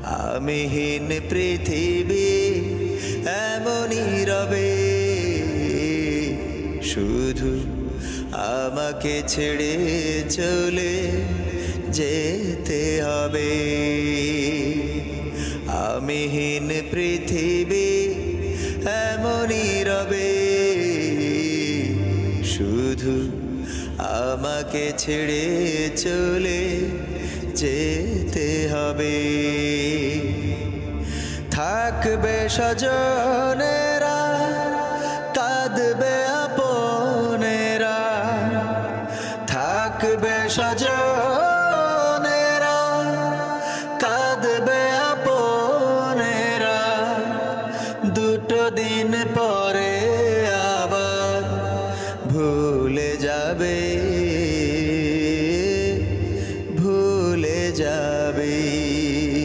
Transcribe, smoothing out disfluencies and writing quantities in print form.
আমিহীন পৃথিবী এমনই রবে, শুধু আমাকে ছেড়ে চলে যেতে হবে। আমিহীন পৃথিবী এমনই রবে, শুধু আমাকে ছেড়ে চলে যেতে হবে। থাকবে স্বজনেরা, কাঁদবে আপনেরা, থাকবে স্বজনেরা, কাঁদবে